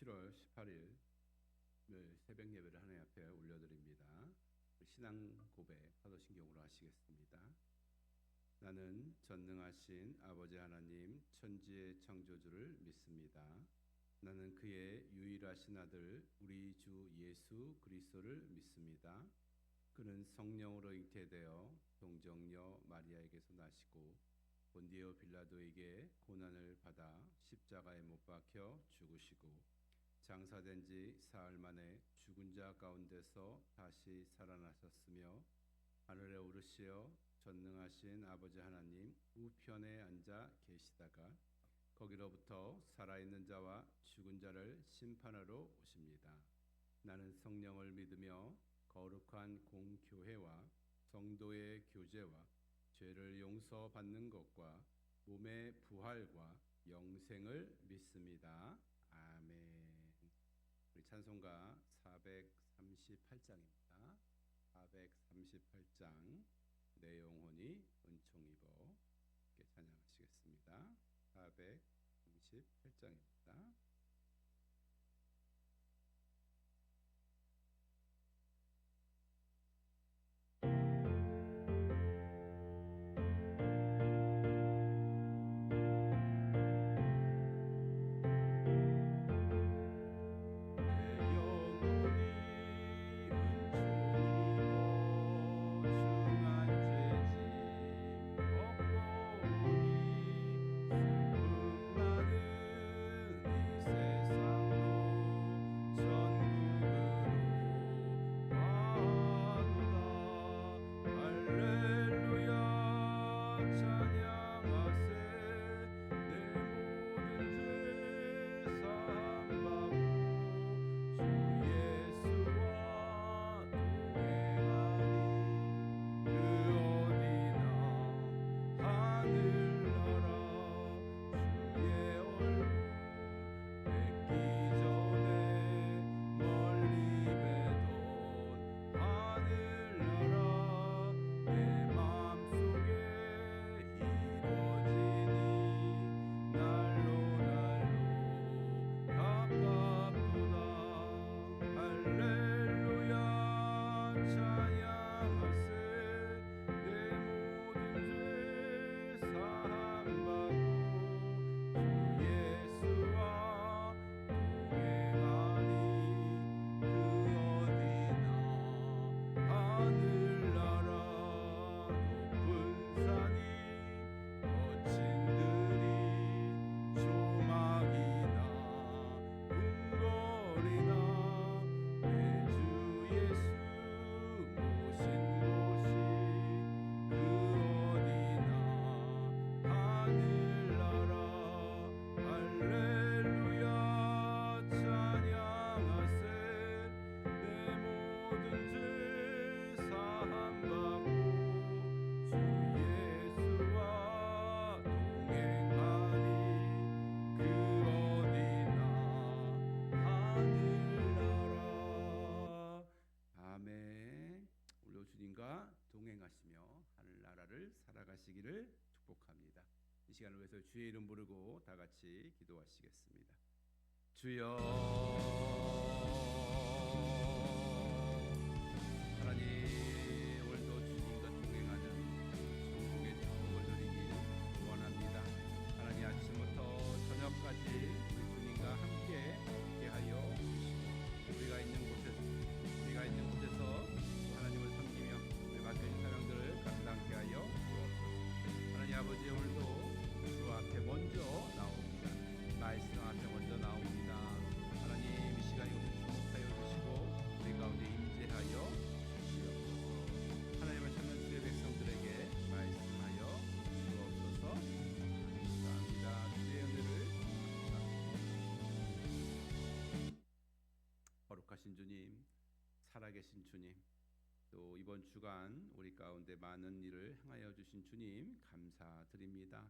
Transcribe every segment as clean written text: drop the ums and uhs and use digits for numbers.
7월 18일 새벽 예배를 하나님 앞에 올려드립니다. 신앙 고백 사도신경으로 하시겠습니다. 나는 전능하신 아버지 하나님 천지의 창조주를 믿습니다. 나는 그의 유일하신 아들 우리 주 예수 그리스도를 믿습니다. 그는 성령으로 잉태되어 동정녀 마리아에게서 나시고 본디오 빌라도에게 고난을 받아 십자가에 못 박혀 죽으시고 장사된 지 사흘 만에 죽은 자 가운데서 다시 살아나셨으며 하늘에 오르시어 전능하신 아버지 하나님 우편에 앉아 계시다가 거기로부터 살아있는 자와 죽은 자를 심판하러 오십니다. 나는 성령을 믿으며 거룩한 공교회와 성도의 교제와 죄를 용서받는 것과 몸의 부활과 영생을 믿습니다. 아멘. 우리 찬송가 438장입니다. 438장 내 영혼이 은총 입어 이렇게 찬양하시겠습니다. 438장입니다. 동행하시며 하늘나라를 살아가시기를 축복합니다. 이 시간을 위해서 주의 이름 부르고 다 같이 기도하시겠습니다. 주여 하나님, 오늘도 주님과 동행하는 천국의 축복을 누리길 원합니다. 하나님, 아침부터 저녁까지 우리 주님과 함께 하여 우리가 있는 곳에서 하나님을 섬기며 맡겨진 사명들을 감당케 하여 주옵소서. 하나님 아버지, 오늘도 주 앞에 먼저 나옵니다. 말씀 앞에 먼저 나옵니다. 하나님, 이 시간 이곳을 주목하여 주시고 우리 가운데 임재하여 주시옵소서. 하나님을 찾는 주의 백성들에게 말씀하여 주옵소서. 감사합니다. 주의 은혜를 감사합니다. 거룩하신 주님, 살아계신 주님, 또 이번 주간 우리 가운데 많은 일을 행하여 주신 주님 감사드립니다.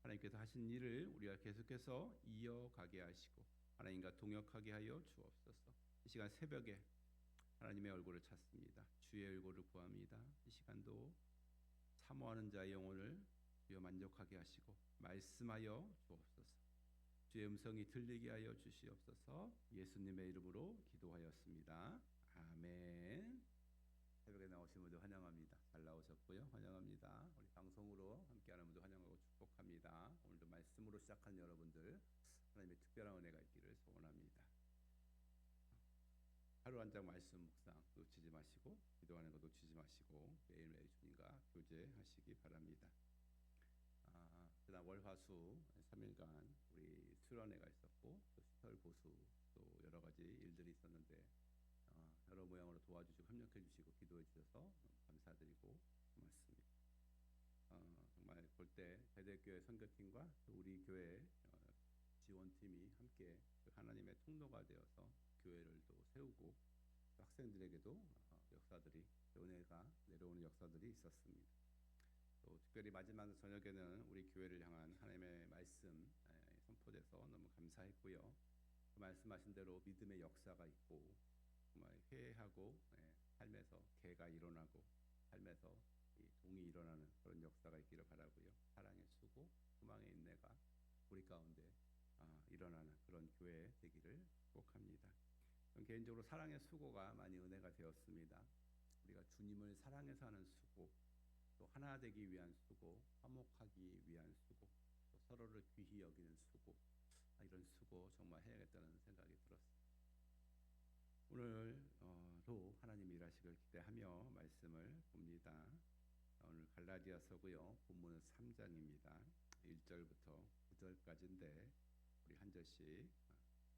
하나님께서 하신 일을 우리가 계속해서 이어가게 하시고 하나님과 동역하게 하여 주옵소서. 이 시간 새벽에 하나님의 얼굴을 찾습니다. 주의 얼굴을 구합니다. 이 시간도 사모하는 자의 영혼을 주여 만족하게 하시고 말씀하여 주옵소서. 주의 음성이 들리게 하여 주시옵소서. 예수님의 이름으로 기도하였습니다. 아멘. 새벽에 나오신 분들 환영합니다. 잘 나오셨고요. 환영합니다. 우리 방송으로 함께하는 분들 환영하고 축복합니다. 오늘도 말씀으로 시작한 여러분들 하나님의 특별한 은혜가 있기를 소원합니다. 하루 한 장 말씀 묵상 놓치지 마시고 기도하는 거 놓치지 마시고 매일매일 주님과 교제하시기 바랍니다. 지난 월화수 3일간 우리 수련회가 있었고 또 시설 보수 또 여러 가지 일들이 있었는데 여러 모양으로 도와주시고 협력해 주시고 기도해 주셔서 너무 감사드리고 고맙습니다. 정말 볼 때 배대교회 선교팀과 또 우리 교회 지원팀이 함께 하나님의 통로가 되어서 교회를 또 세우고 또 학생들에게도 역사들이 은혜가 내려오는 역사들이 있었습니다. 또 특별히 마지막 저녁에는 우리 교회를 향한 하나님의 말씀 선포돼서 너무 감사했고요. 그 말씀하신 대로 믿음의 역사가 있고 정말 회개하고 삶에서 개가 일어나고 삶에서 이 동이 일어나는 그런 역사가 있기를 바라고요. 사랑의 수고, 소망의 인내가 우리 가운데 일어나는 그런 교회 되기를 축복합니다. 개인적으로 사랑의 수고가 많이 은혜가 되었습니다. 우리가 주님을 사랑해서 하는 수고, 또 하나 되기 위한 수고, 화목하기 위한 수고, 또 서로를 귀히 여기는 수고, 이런 수고 정말 해야겠다는 생각이 들었습니다. 오늘도 하나님이 일하시길 기대하며 말씀을 봅니다. 오늘 갈라디아서고요. 본문은 3장입니다. 1절부터 9절까지인데 우리 한 절씩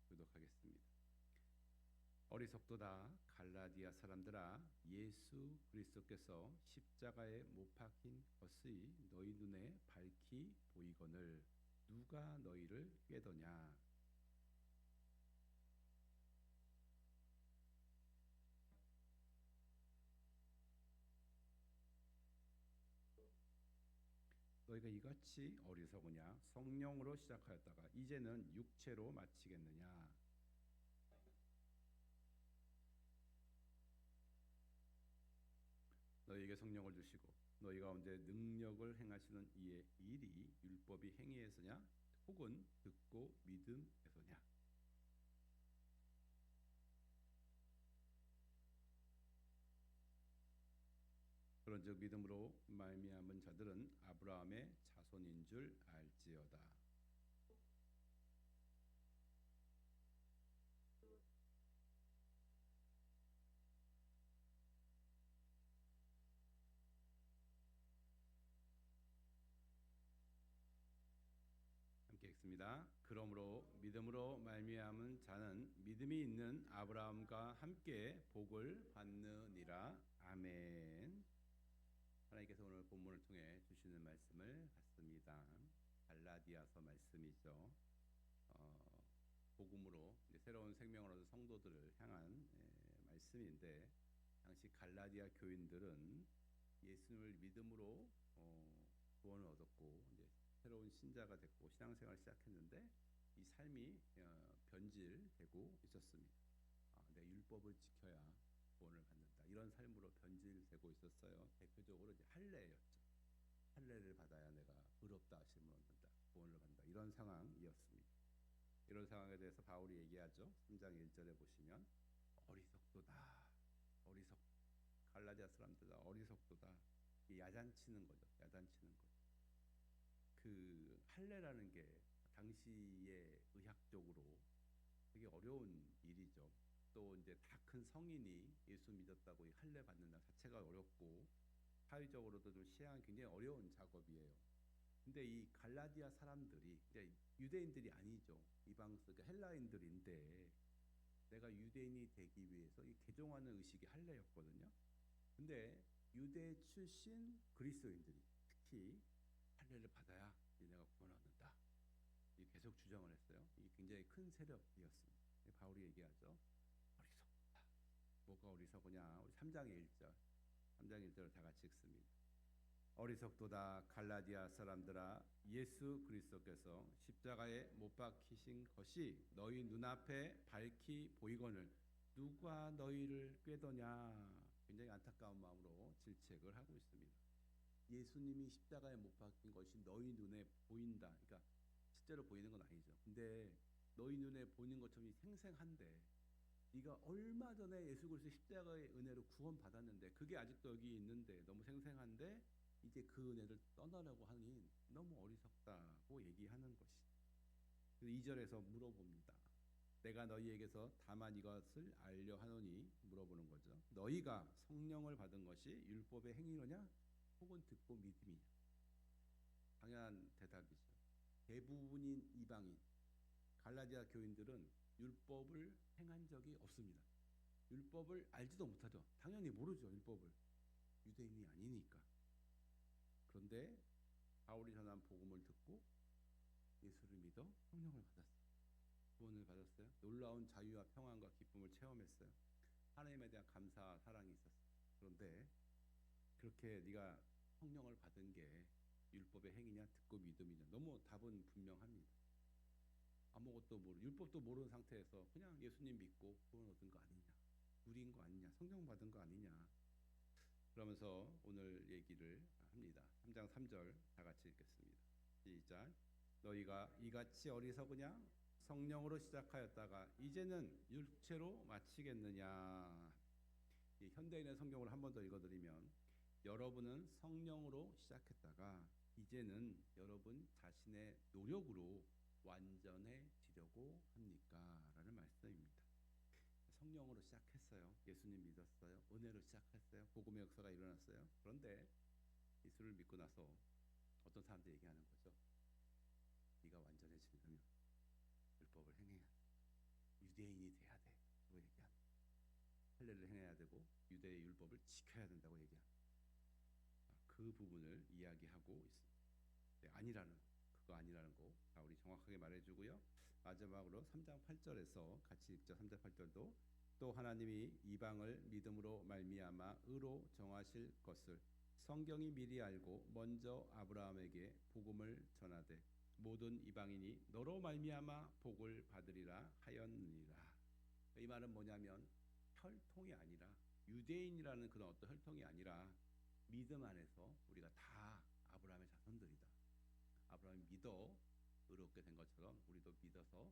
교독하겠습니다. 어리석도다 갈라디아 사람들아, 예수 그리스도께서 십자가에 못 박힌 것이 너희 눈에 밝히 보이거늘 누가 너희를 꾀더냐. 너희가 이같이 어리석으냐. 성령으로 시작하였다가 이제는 육체로 마치겠느냐. 너희에게 성령을 주시고 너희 가운데 능력을 행하시는 이의 일이 율법이 행위에서냐 혹은 듣고 믿음에서냐. 그런즉 믿음으로 말미암은 자들은 아브라함의 자손인 줄 알지어다. 함께 읽습니다. 그러므로 믿음으로 말미암은 자는 믿음이 있는 아브라함과 함께 복을 받느니라. 아멘. 하나님께서 오늘 본문을 통해 주시는 말씀을 받습니다. 갈라디아서 말씀이죠. 복음으로 새로운 생명을 얻은 성도들을 향한 말씀인데 당시 갈라디아 교인들은 예수님을 믿음으로 구원을 얻었고 이제 새로운 신자가 됐고 신앙생활을 시작했는데 이 삶이 변질되고 있었습니다. 내 율법을 지켜야 구원을 받는다. 이런 삶으로 변질되고 있었어요. 대표적으로 이제 할례였죠. 할례를 받아야 내가 의롭다 하심을 얻는다. 구원을 받는다. 이런 상황이었습니다. 이런 상황에 대해서 바울이 얘기하죠. 3장 1절에 보시면 어리석도다. 갈라디아 사람들 어리석도다. 야단치는 거죠. 야단치는 거죠. 그 할례라는 게 당시에 의학적으로 되게 어려운 일이죠. 또 이제 다 큰 성인이 예수 믿었다고 이 할례 받는다 자체가 어렵고 사회적으로도 좀 시행하기 굉장히 어려운 작업이에요. 근데 이 갈라디아 사람들이 이제 유대인들이 아니죠. 이방서 헬라인들인데 내가 유대인이 되기 위해서 이 개종하는 의식이 할례였거든요. 근데 유대 출신 그리스도인들이 특히 할례를 받아야 내가 구원 얻는다. 계속 주장을 했어요. 이게 굉장히 큰 세력이었습니다. 바울이 얘기하죠. 어리석다. 뭐가 어리석으냐? 우리 3장 1절. 3장 1절을 다 같이 읽습니다. 어리석도다 갈라디아 사람들아, 예수 그리스도께서 십자가에 못 박히신 것이 너희 눈앞에 밝히 보이거늘 누가 너희를 꾀더냐. 굉장히 안타까운 마음으로 질책을 하고 있습니다. 예수님이 십자가에 못 박힌 것이 너희 눈에 보인다. 그러니까 실제로 보이는 건 아니죠. 근데 너희 눈에 보이는 것처럼 생생한데 네가 얼마 전에 예수 그리스도의 십자가의 은혜로 구원받았는데 그게 아직도 여기 있는데 너무 생생한데 이제 그 은혜를 떠나려고 하니 너무 어리석다고 얘기하는 것이. 그래서 2절에서 물어봅니다. 내가 너희에게서 다만 이것을 알려 하노니 물어보는 거죠. 너희가 성령을 받은 것이 율법의 행위로냐 혹은 듣고 믿음이냐. 당연한 대답이죠. 대부분인 이방인 갈라디아 교인들은 율법을 행한 적이 없습니다. 율법을 알지도 못하죠. 당연히 모르죠. 율법을. 유대인이 아니니까. 그런데 바울이 전한 복음을 듣고 예수를 믿어 성령을 받았어요. 구원을 받았어요. 놀라운 자유와 평안과 기쁨을 체험했어요. 하나님에 대한 감사, 사랑이 있었어요. 그런데 그렇게 네가 성령을 받은 게 율법의 행위냐 듣고 믿음이냐. 너무 답은 분명합니다. 아무것도 율법도 모르는 상태에서 그냥 예수님 믿고 구원 얻은 거 아니냐, 누린 거 아니냐, 성령 받은 거 아니냐. 그러면서 오늘 얘기를 합니다. 3장 3절 다 같이 읽겠습니다. 시작. 너희가 이같이 어리석으냐 성령으로 시작하였다가 이제는 육체로 마치겠느냐. 이 현대인의 성경을 한 번 더 읽어드리면 여러분은 성령으로 시작했다가 이제는 여러분 자신의 노력으로 완전해지려고 합니까? 라는 말씀입니다. 성령으로 시작했어요. 예수님 믿었어요. 은혜로 시작했어요. 복음의 역사가 일어났어요. 그런데 예수를 믿고 나서 어떤 사람들이 얘기하는 거죠. 네가 완전해지려면 율법을 행해야 돼. 유대인이 돼야 돼. 라고 얘기합니다. 할례를 행해야 되고 유대의 율법을 지켜야 된다고 얘기합니다. 그 부분을 이야기하고 있습니다. 네, 아니라는 거. 그거 아니라는 거 바울이 정확하게 말해주고요. 마지막으로 3장 8절에서 같이 읽죠. 3장 8절도 또 하나님이 이방을 믿음으로 말미암아 의로 정하실 것을 성경이 미리 알고 먼저 아브라함에게 복음을 전하되 모든 이방인이 너로 말미암아 복을 받으리라 하였느니라. 이 말은 뭐냐면 혈통이 아니라 유대인이라는 그런 어떤 혈통이 아니라 믿음 안에서 우리가 다 아브라함의 자손들이다. 아브라함이 믿어 의롭게 된 것처럼 우리도 믿어서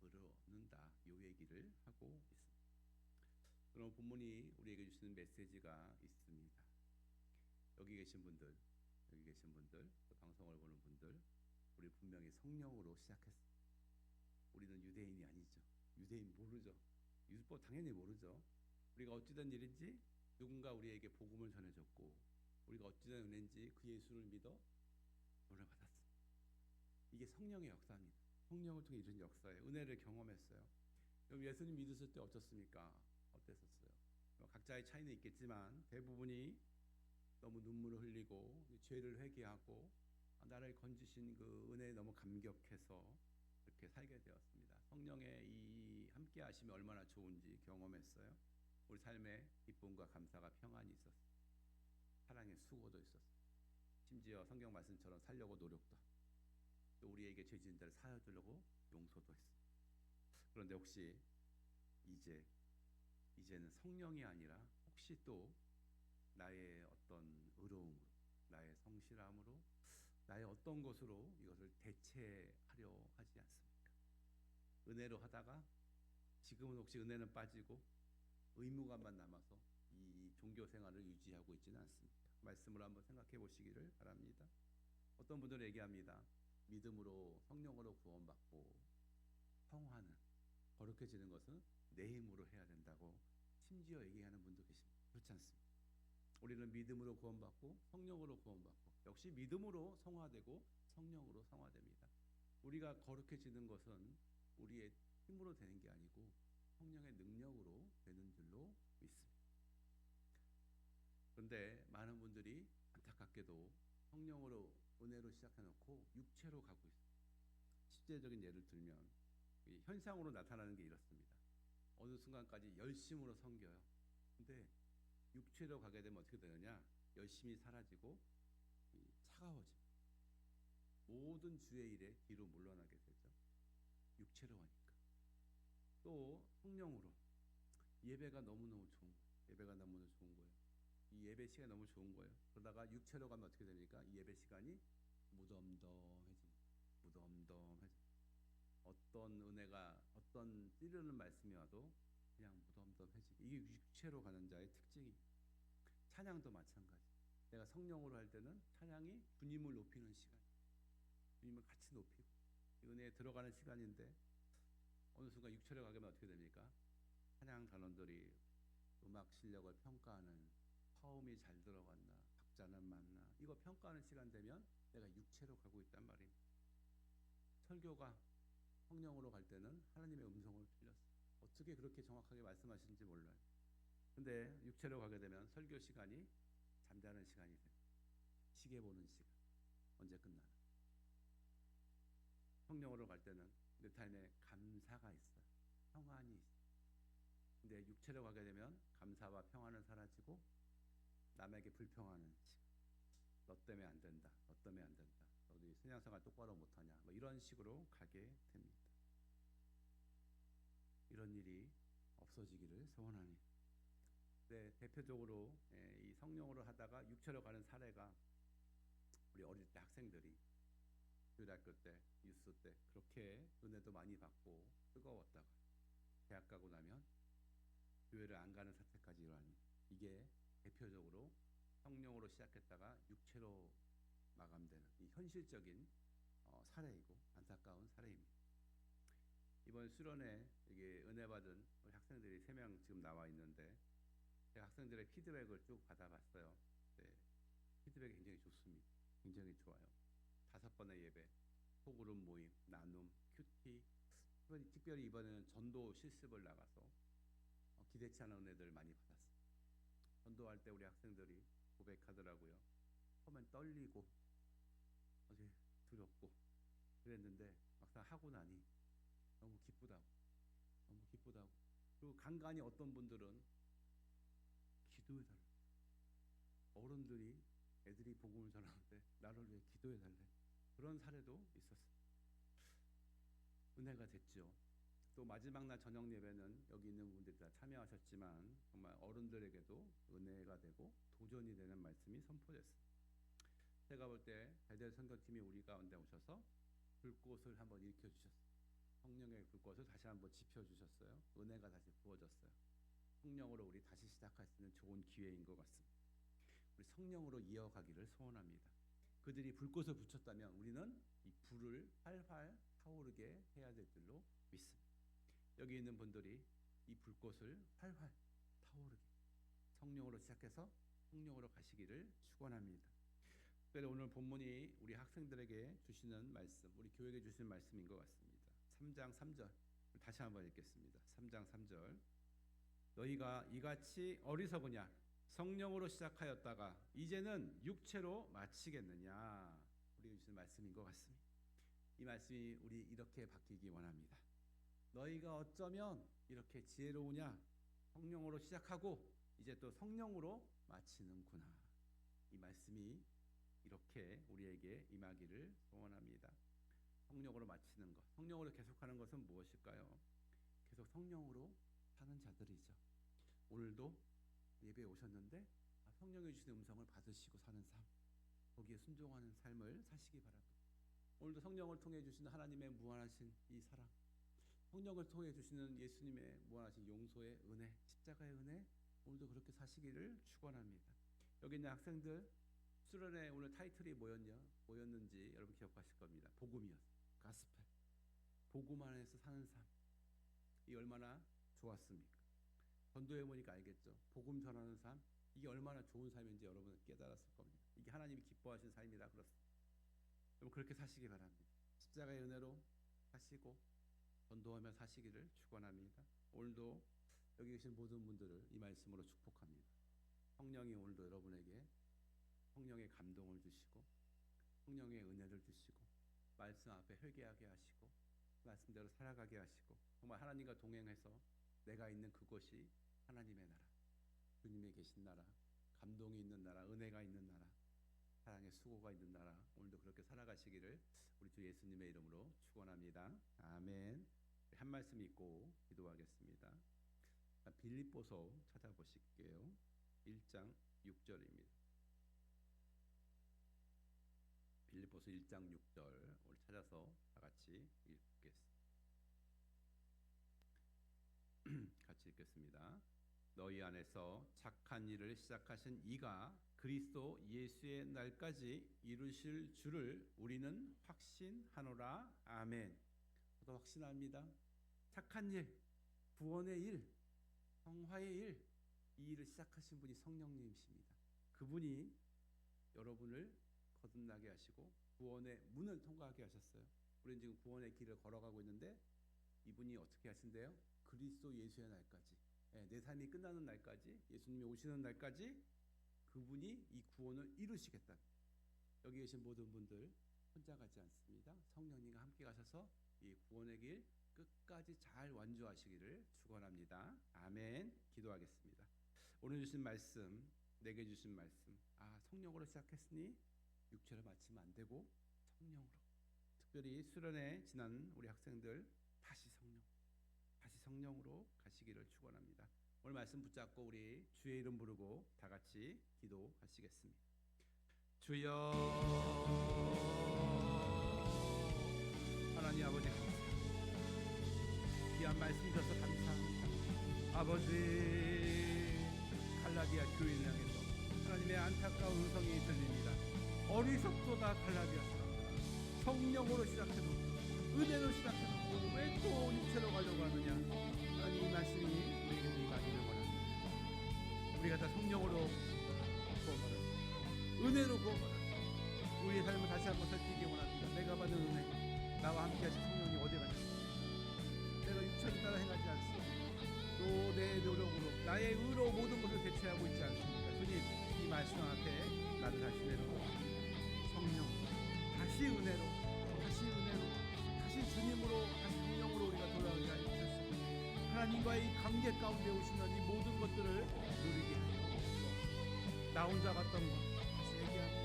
의를 얻는다. 이 얘기를 하고 있습니다. 그럼 본문이 우리에게 주시는 메시지가 있습니다. 여기 계신 분들, 또 방송을 보는 분들, 우리 분명히 성령으로 시작했어요. 우리는 유대인이 아니죠. 유대인 모르죠. 율법 당연히 모르죠. 우리가 어찌된 일인지 누군가 우리에게 복음을 전해줬고 우리가 어찌된 은혜인지 그 예수를 믿어 구원을 받았습니다. 이게 성령의 역사입니다. 성령을 통해 이런 역사예요. 은혜를 경험했어요. 그럼 예수님 믿으실 때 어떻습니까? 어땠었어요? 각자의 차이는 있겠지만 대부분이 너무 눈물을 흘리고 죄를 회개하고 나를 건지신 그 은혜에 너무 감격해서 이렇게 살게 되었습니다. 성령의 이 함께 하심이 얼마나 좋은지 경험했어요. 우리 삶에 기쁨과 감사가 평안이 있었어요. 사랑의 수고도 있었어요. 심지어 성경 말씀처럼 살려고 노력도 하고 또 우리에게 죄 지은 자를 사여주려고 용서도 했어요. 그런데 혹시 이제는 성령이 아니라 혹시 또 나의 어떤 의로움으로, 나의 성실함으로, 나의 어떤 것으로 이것을 대체하려 하지 않습니까? 은혜로 하다가 지금은 혹시 은혜는 빠지고 의무감만 남아서 이 종교 생활을 유지하고 있지는 않습니까? 말씀으로 한번 생각해 보시기를 바랍니다. 어떤 분들은 얘기합니다. 믿음으로 성령으로 구원받고 성화는 거룩해지는 것은 내 힘으로 해야 된다고 심지어 얘기하는 분도 계십니다. 그렇지 않습니다. 우리는 믿음으로 구원받고 성령으로 구원받고 역시 믿음으로 성화되고 성령으로 성화됩니다. 우리가 거룩해지는 것은 우리의 힘으로 되는 게 아니고 성령의 능력으로 되는 줄로 믿습니다. 그런데 많은 분들이 안타깝게도 성령으로 은혜로 시작해놓고 육체로 가고 있습니다. 실제적인 예를 들면 현상으로 나타나는 게 이렇습니다. 어느 순간까지 열심으로 섬겨요. 근데 육체로 가게 되면 어떻게 되느냐? 열심히 사라지고 차가워집니다. 모든 주의 일에 뒤로 물러나게 되죠. 육체로 하니까. 또 성령으로 예배가 너무너무 좋은 거예요. 예배가 너무너무 좋은 거예요. 이 예배 시간이 너무 좋은 거예요. 그러다가 육체로 가면 어떻게 됩니까? 이 예배 시간이 무덤덤해집니다. 무덤덤해집니다. 어떤 은혜가 어떤 찌르는 말씀이 와도 그냥 무덤덤해지기. 이게 육체로 가는 자의 특징이. 찬양도 마찬가지. 내가 성령으로 할 때는 찬양이 주님을 높이는 시간, 주님을 같이 높이고 은혜에 들어가는 시간인데 어느 순간 육체로 가게 되면 어떻게 됩니까? 찬양 단원들이 음악 실력을 평가하는, 화음이 잘 들어갔나, 박자는 맞나, 이거 평가하는 시간 되면 내가 육체로 가고 있단 말입니다. 설교가 성령으로 갈 때는 하나님의 음성을 들렸어요. 어떻게 그렇게 정확하게 말씀하시는지 몰라요. 근데 육체로 가게 되면 설교 시간이 잠자는 시간이 돼요. 시계 보는 시간, 언제 끝나나. 성령으로 갈 때는 내 타임에 감사가 있어요. 평안이 있어요. 근데 육체로 가게 되면 감사와 평안은 사라지고 남에게 불평하는 시간. 너 때문에 안 된다. 너 때문에 안 된다. 너희 신앙생활 똑바로 못하냐. 뭐 이런 식으로 가게 됩니다. 이런 일이 없어지기를 소원합니다. 네, 대표적으로 이 성령으로 하다가 육체로 가는 사례가 우리 어릴 때 학생들이 교대학교 때, 유스 때 그렇게 은혜도 많이 받고 뜨거웠다가 대학 가고 나면 교회를 안 가는 사태까지 일어납니다. 이게 대표적으로 성령으로 시작했다가 육체로 마감되는 이 현실적인 사례이고 안타까운 사례입니다. 이번 수련회 이게 은혜 받은 우리 학생들이 3명 지금 나와 있는데 제가 학생들의 피드백을 쭉 받아봤어요. 네, 피드백이 굉장히 좋습니다. 굉장히 좋아요. 5번의 예배, 소그룹 모임, 나눔, 큐티, 특별히 이번에는 전도 실습을 나가서 기대치 않은 은혜들 많이 받았어요. 전도할 때 우리 학생들이 고백하더라고요. 처음엔 떨리고 어제 두렵고 그랬는데 막상 하고 나니 너무 기쁘다고, 너무 기쁘다고. 그리고 간간히 어떤 분들은 기도해달라. 어른들이 애들이 복음을 전하는데 나를 위해 기도해달래. 그런 사례도 있었어요. 은혜가 됐죠. 또 마지막 날 저녁 예배는 여기 있는 분들이 다 참여하셨지만 정말 어른들에게도 은혜가 되고 도전이 되는 말씀이 선포됐어요. 제가 볼 때 베델 선교팀이 우리 가운데 오셔서 불꽃을 한번 일으켜 주셨어요. 성령의 불꽃을 다시 한번 지펴 주셨어요. 은혜가 다시 부어졌어요. 성령으로 우리 다시 시작할 수 있는 좋은 기회인 것 같습니다. 우리 성령으로 이어가기를 소원합니다. 그들이 불꽃을 붙였다면 우리는 이 불을 활활 타오르게 해야 될 줄로 믿습니다. 여기 있는 분들이 이 불꽃을 활활 타오르게 성령으로 시작해서 성령으로 가시기를 축원합니다. 특별히 오늘 본문이 우리 학생들에게 주시는 말씀, 우리 교회에게 주시는 말씀인 것 같습니다. 3장 3절 다시 한번 읽겠습니다. 3장 3절 너희가 이같이 어리석으냐 성령으로 시작하였다가 이제는 육체로 마치겠느냐. 우리에게 주시는 말씀인 것 같습니다. 이 말씀이 우리 이렇게 바뀌기 원합니다. 너희가 어쩌면 이렇게 지혜로우냐 성령으로 시작하고 이제 또 성령으로 마치는구나. 이 말씀이 이렇게 우리에게 임하기를 소원합니다. 성령으로 마치는 것, 성령으로 계속하는 것은 무엇일까요? 계속 성령으로 사는 자들이죠. 오늘도 예배에 오셨는데 성령이 주시는 음성을 받으시고 사는 삶, 거기에 순종하는 삶을 사시기 바랍니다. 오늘도 성령을 통해 주시는 하나님의 무한하신 이 사랑, 성령을 통해 주시는 예수님의 무한하신 용서의 은혜, 십자가의 은혜, 오늘도 그렇게 사시기를 축원합니다. 여기 있는 학생들 수련회 오늘 타이틀이 뭐였는지 여러분 기억하실 겁니다. 복음이었어요. 가스펠. 복음 안에서 사는 삶. 이 얼마나 좋았습니까? 전도해 보니까 알겠죠. 복음 전하는 삶, 이게 얼마나 좋은 삶인지 여러분 깨달았을 겁니다. 이게 하나님이 기뻐하시는 삶이라 그렇습니다. 여러분 그렇게 사시기 바랍니다. 십자가의 은혜로 사시고 전도하며 사시기를 축원합니다. 오늘도 여기 계신 모든 분들을 이 말씀으로 축복합니다. 성령이 오늘도 여러분에게 성령의 감동을 주시고 성령의 은혜를 주시고 말씀 앞에 회개하게 하시고 말씀대로 살아가게 하시고 정말 하나님과 동행해서 내가 있는 그곳이 하나님의 나라, 주님이 계신 나라, 감동이 있는 나라, 은혜가 있는 나라, 사랑의 수고가 있는 나라, 오늘도 그렇게 살아가시기를 우리 주 예수님의 이름으로 축원합니다. 아멘. 한 말씀 읽고 기도하겠습니다. 빌립보서 찾아보실게요. 1장 6절입니다. 빌립보서 1장 6절 오늘 찾아서 다 같이 읽겠습니다. 읽겠습니다. 너희 안에서 착한 일을 시작하신 이가 그리스도 예수의 날까지 이루실 줄을 우리는 확신하노라. 아멘. 저도 확신합니다. 착한 일, 구원의 일, 성화의 일, 이 일을 시작하신 분이 성령님이십니다. 그분이 여러분을 거듭나게 하시고 구원의 문을 통과하게 하셨어요. 우리는 지금 구원의 길을 걸어가고 있는데 이분이 어떻게 하신대요? 그리스도 예수의 날까지, 내 삶이 끝나는 날까지, 예수님이 오시는 날까지 그분이 이 구원을 이루시겠다. 여기 계신 모든 분들 혼자 가지 않습니다. 성령님과 함께 가셔서 이 구원의 길 끝까지 잘 완주하시기를 축원합니다. 아멘. 기도하겠습니다. 오늘 주신 말씀, 내게 주신 말씀, 성령으로 시작했으니 육체로 마치면 안 되고 성령으로, 특별히 수련회 지난 우리 학생들 다시 성령으로 가시기를 축원합니다. 오늘 말씀 붙잡고 우리 주의 이름 부르고 다 같이 기도하시겠습니다. 주여, 하나님 아버지 감사합니다. 귀한 말씀 주셔서 감사합니다. 아버지, 갈라디아 교회를 향해서 하나님의 안타까운 음성이 들립니다. 어리석도다 갈라디아 사람들아, 성령으로 시작해도 은혜로 시작해도 왜 또 육체로 가려고 하느냐. 하나님, 이 말씀이 우리에게 임하기를 원합니다. 우리가 다 성령으로 구원받았습니다. 은혜로 구원받았습니다. 우리의 삶을 다시 한번 살피기 원합니다. 내가 받은 은혜, 나와 함께 하신 성령이 어디 가셨습니까? 내가 육체를 따라 행하지 않습니다. 또 내 노력으로 나의 의로 모든 것을 대체하고 있지 않습니까? 주님, 이 말씀 앞에 나를 다시 내려놓고 성령, 다시 은혜로, 다시 주님으로, 다시 성령으로 우리가 돌아오게 하여 주셨습니다. 하나님과의 이 관계 가운데 오시는 이 모든 것들을 누리게 하여 주옵소서. 나 혼자 갔던 것 다시 얘기하고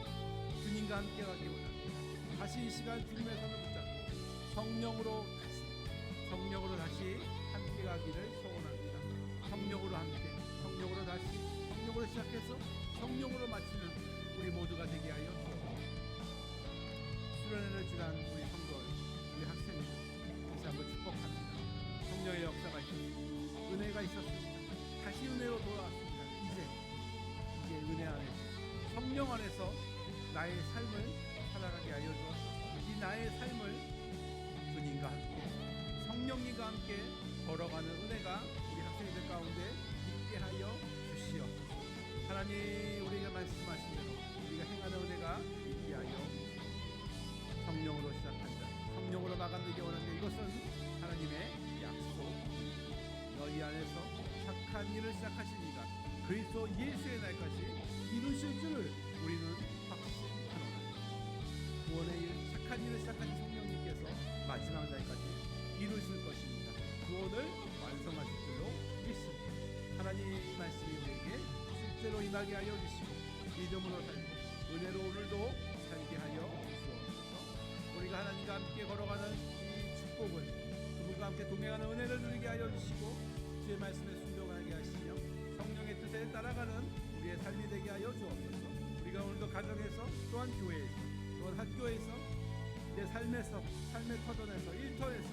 주님과 함께 가기 원합니다. 다시 이 시간 주님의 손을 붙잡고 성령으로 다시 함께 가기를 소원합니다. 성령으로 함께, 성령으로 다시, 성령으로 시작해서 성령으로 마치는 우리 모두가 되게 하여 주옵소서. 수련회를 지난 우리 성도, 우리 학생들 다시 한번 축복합니다. 성령의 역사가 있었습니다. 은혜가 있었습니다. 다시 은혜로 돌아왔습니다. 이제 은혜 안에서, 성령 안에서 나의 삶을 살아가게 하여 주옵소서. 이 나의 삶을 주님과 함께, 성령님과 함께 걸어가는 은혜가 우리 학생들 가운데 있게 하여 주시옵소서. 하나님, 우리에게 말씀하신 대로 우리가 행하는 은혜가 있게 하여 주옵소서. 성령으로 시작한다, 성령으로 마감되기 원하는데 이것은 하나님의 약속. 너희 안에서 착한 일을 시작하신 이가 그리스도 예수의 날까지 이루실 줄을 우리는 확신하노라. 구원의 일, 착한 일을 시작하신 성령님께서 마지막 날까지 이루실 것입니다. 구원을 완성하실 줄로 믿습니다. 하나님, 이 말씀이 우리에게 실제로 임하게 하여 주시고 믿음으로 살고 은혜로 오늘도 살게 하여 주옵소서. 우리가 하나님과 함께 걸어가는 이 축복을, 그분과 함께 동행하는 은혜를 누리게 하여 주시고 주의 말씀에 순종하게 하시며 성령의 뜻에 따라가는 우리의 삶이 되게 하여 주옵소서. 우리가 오늘도 가정에서, 또한 교회에서, 또한 학교에서, 내 삶에서, 삶의 터전에서, 일터에서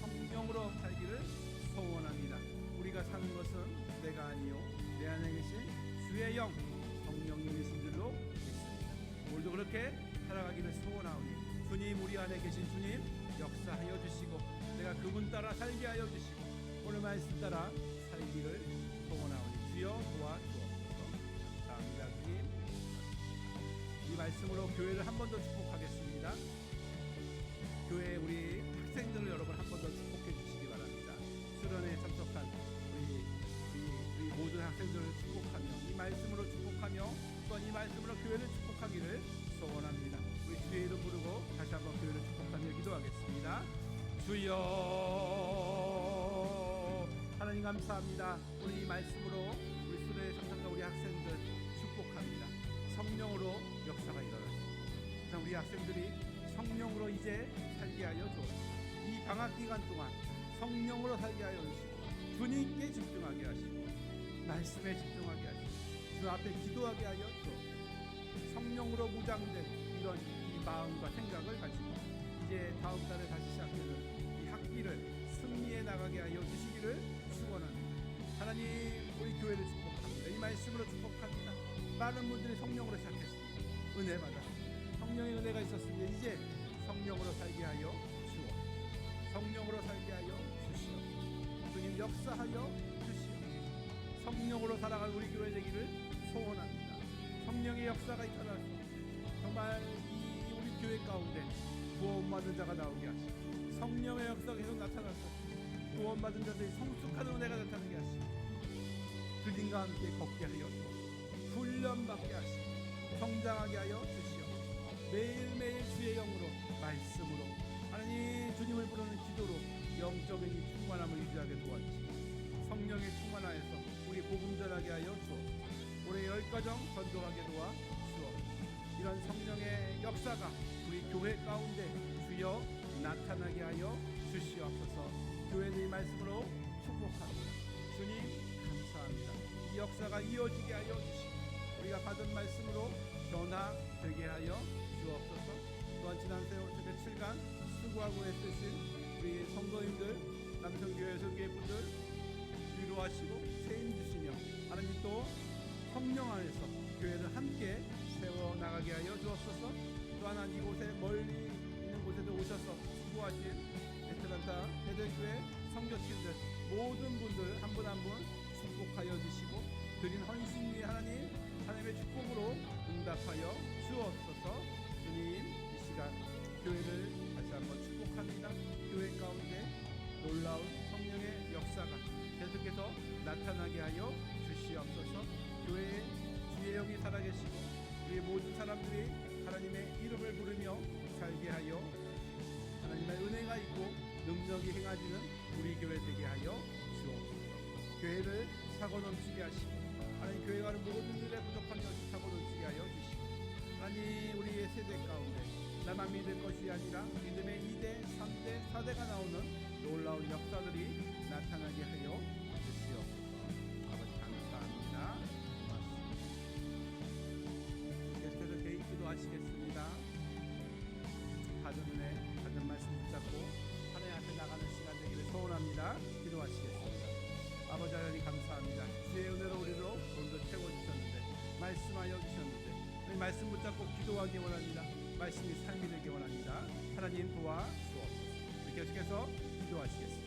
성령으로 살기를 소원합니다. 우리가 사는 것은 내가 아니요 내 안에 계신 주의 영 성령님이신 줄로 믿습니다. 오늘도 그렇게 살아가기를 소원하오니 주님, 우리 안에 계신 주님 역사하여 주시고 내가 그분 따라 살게 하여 주시고 오늘 말씀 따라 살기를 소원하오니 주여 도와주옵소서. 감사합니다. 주님, 이 말씀으로 교회를 한 번 더 축복하겠습니다. 교회 우리 학생들을 여러분 한 번 더 축복해 주시기 바랍니다. 수련회에 참석한 우리 모든 학생들을 축복하며 이 말씀으로 축복하며 또한 이 말씀으로 교회를 축복하기를 소원합니다. 우리 주의 이름 부르고 다시 한번 교회를 축복하며 기도하겠습니다. 주여, 하나님 감사합니다. 우리 이 말씀으로 우리 수련회에 참석한 우리 학생들 축복합니다. 성령으로 역사가 일어났습니다. 우리 학생들이 성령으로 이제 살게 하여 주옵소서. 이 방학 기간 동안 성령으로 살게 하여 주시고 주님께 집중하게 하시고 말씀에 집중하게 하시고 주 앞에 기도하게 하여 주옵소서. 성령으로 무장된 이런 이 마음과 생각을 가지고 이제 다음 달에 다시 시작되는 이 학기를 승리해 나가게 하여 주시기를 축원합니다. 말씀으로 축복합니다. 많은 분들이 성령으로 시작했습니다. 은혜 받았습니다. 성령의 은혜가 있었습니다. 이제 성령으로 살게 하여 주옵소서. 성령으로 살게 하여 주시옵소서. 주님 역사하여 주시옵소서. 성령으로 살아갈 우리 교회 되기를 소원합니다. 성령의 역사가 일어나서 정말 이 우리 교회 가운데 구원받은 자가 나오게 하시고 성령의 역사가 계속 나타나서 구원받은 자들이 성숙한 은혜가 나타나게 하시고 주님과 함께 걷게 하여 주옵소서. 훈련받게 하시고 성장하게 하여 주시옵소서. 매일매일 주의 영으로 말씀으로 하나님 주님을 부르는 기도로 영적인 이 충만함을 유지하게 도와주시고 성령의 충만하여서 우리 복음 전하게 하여 주옵소서. 올해 10가정 전도하게 도와 주옵소서. 이런 성령의 역사가 우리 교회 가운데 주여 나타나게 하여 주시옵소서. 교회의 말씀으로 축복합니다. 주님 감사합니다. 이 역사가 이어지게 하여 주시고 우리가 받은 말씀으로 변화되게 하여 주옵소서. 또한 지난 세월 7간 수고하고 애쓰신 우리 성도님들 남성교회 설교회분들 위로하시고 세임 주시며 하나님 또 성령 안에서 교회를 함께 세워나가게 하여 주옵소서. 또 하나 이곳에 멀리 있는 곳에도 오셔서 수고하신 애틀란타 베들교회 성교팀들 모든 분들 한 분 한 분 축복하여 주시고 드린 헌신 위에 하나님의 축복으로 응답하여 주옵소서. 주님 이 시간 교회를 다시 한번 축복합니다. 교회 가운데 놀라운 성령의 역사가 계속해서 나타나게 하여 주시옵소서. 교회에 주의 영이 살아계시고 우리 모든 사람들이 하나님의 이름을 부르며 살게 하여 하나님의 은혜가 있고 능력이 행하지는 우리 교회 되게 하여 주옵소서. 교회를 사고 넘치게 하시고 하나님 교회가 하는 모든 일에 부족한 것을 사고 넘치게 하여 주시고 하나님 우리의 세대 가운데 나만 믿을 것이 아니라 믿음의 2대, 3대, 4대가 나오는 놀라운 역사들이 나타나게 하여 주시옵소서. 아버지 감사합니다. 고맙습니다. 계속해서 개인 기도하시겠습니다. 받은 은혜, 받은 말씀 붙잡고 하나님 앞에 나가는 시간 되기를 소원합니다. 기도하시겠습니다. 아버지 하나님 감사합니다. 주의 은혜로 우리로 오늘도 채워주셨는데 말씀하여 주셨는데 우리 말씀 붙잡고 기도하기 원합니다. 말씀이 삶이 되기 원합니다. 하나님 도와주옵소서. 계속해서 기도하시겠습니다.